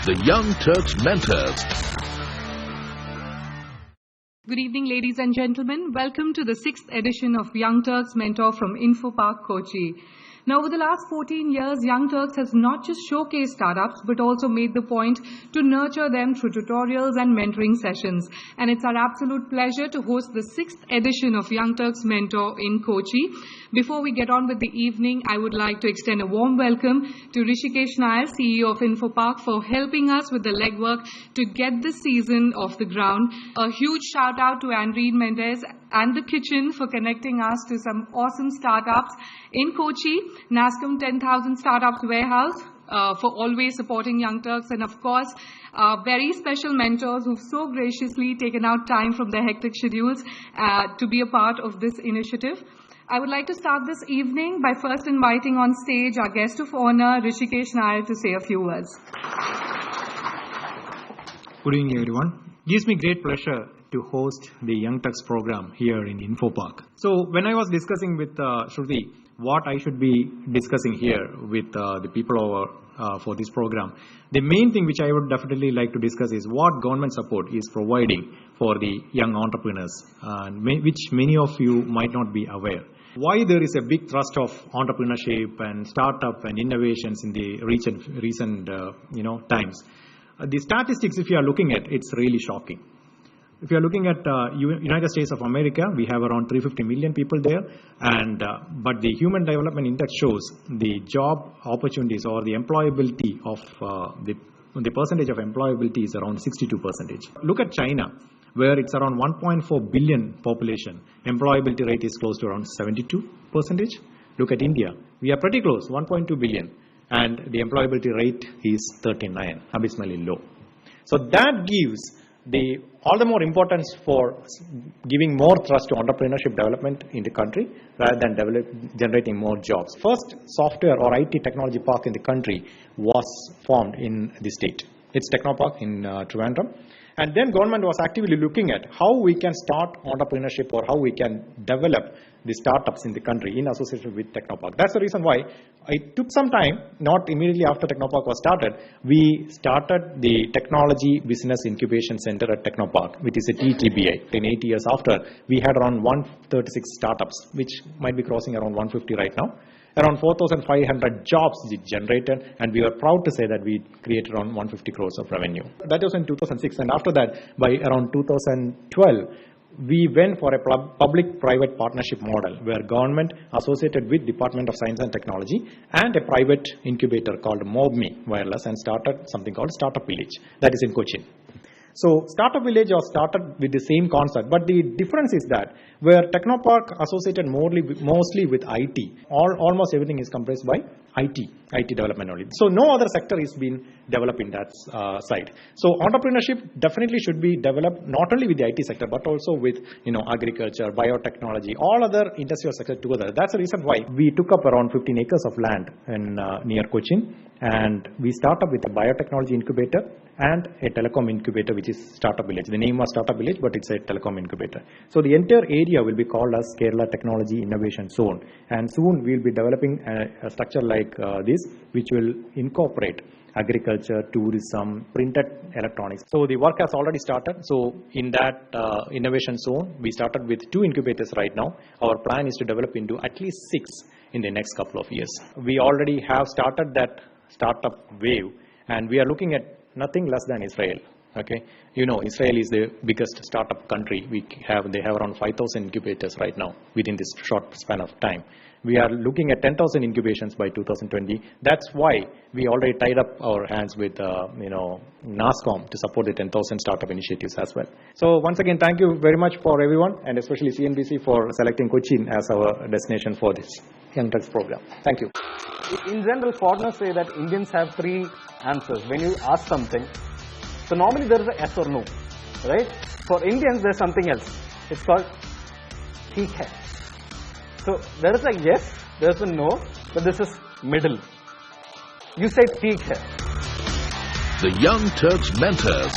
The Young Turks Mentors. Good evening, ladies and gentlemen. Welcome to the 6th edition of Young Turks Mentor from Infopark, Kochi. Now, over the last 14 years, Young Turks has not just showcased startups, but also made the point to nurture them through tutorials and mentoring sessions. And it's our absolute pleasure to host the 6th edition of Young Turks Mentor in Kochi. Before we get on with the evening, I would like to extend a warm welcome to Rishikesh Nair, CEO of Infopark, for helping us with the legwork to get this season off the ground. A huge shout out to Andreen Mendez and the kitchen for connecting us to some awesome startups in Kochi, NASSCOM 10,000 Startups Warehouse, for always supporting Young Turks, and of course, very special mentors who've so graciously taken out time from their hectic schedules to be a part of this initiative. I would like to start this evening by first inviting on stage our guest of honor, Rishikesh Nair, to say a few words. Good evening, everyone. It gives me great pleasure to host the Young Turks program here in Infopark. So when I was discussing with Shruti what I should be discussing here with the people over for this program, the main thing which I would definitely like to discuss is what government support is providing for the young entrepreneurs, which many of you might not be aware. Why there is a big thrust of entrepreneurship and startup and innovations in the recent times. The statistics, if you are looking at, it's really shocking. If you are looking at United States of America, we have around 350 million people there, but the Human Development Index shows the job opportunities or the employability of the percentage of employability is around 62%. Look at China, where it's around 1.4 billion population. Employability rate is close to around 72%. Look at India, we are pretty close, 1.2 billion, and the employability rate is 39, abysmally low. So that gives all the more importance for giving more thrust to entrepreneurship development in the country rather than generating more jobs. First software or IT technology park in the country was formed in the state. It's Technopark in Trivandrum. And then government was actively looking at how we can start entrepreneurship or how we can develop the startups in the country in association with Technopark. That's the reason why it took some time, not immediately after Technopark was started, we started the Technology Business Incubation Center at Technopark, which is a TTBI. In 8 years after, we had around 136 startups, which might be crossing around 150 right now. Around 4,500 jobs generated, and we are proud to say that we created around 150 crores of revenue. That was in 2006, and after that, by around 2012, we went for a public-private partnership model where government associated with Department of Science and Technology and a private incubator called MobMe Wireless and started something called Startup Village, that is in Cochin. So Startup Village was started with the same concept, but the difference is that where Technopark associated mostly with IT, almost everything is comprised by IT development only. So no other sector is being developed in that side. So entrepreneurship definitely should be developed not only with the IT sector, but also with agriculture, biotechnology, all other industrial sectors together. That's the reason why we took up around 15 acres of land in near Cochin, and we start up with a biotechnology incubator and a telecom incubator, which is Startup Village. The name was Startup Village, but it's a telecom incubator. So the entire area will be called as Kerala Technology Innovation Zone, and soon we'll be developing a structure like this, which will incorporate agriculture, tourism, printed electronics. So the work has already started. So in that innovation zone, we started with 2 incubators right now. Our plan is to develop into at least 6 in the next couple of years. We already have started that startup wave, and we are looking at nothing less than Israel. Okay, Israel is the biggest startup country. They have around 5,000 incubators right now within this short span of time. We are looking at 10,000 incubations by 2020. That's why we already tied up our hands with NASSCOM to support the 10,000 startup initiatives as well. So once again, thank you very much for everyone, and especially CNBC for selecting Cochin as our destination for this Young Turks program. Thank you. In general, foreigners say that Indians have 3 answers when you ask something. So normally there is a yes or no, right? For Indians, there's something else. It's called theek hai. So there is a yes, there is a no, but this is middle. You say theek hai. The Young Turks Mentors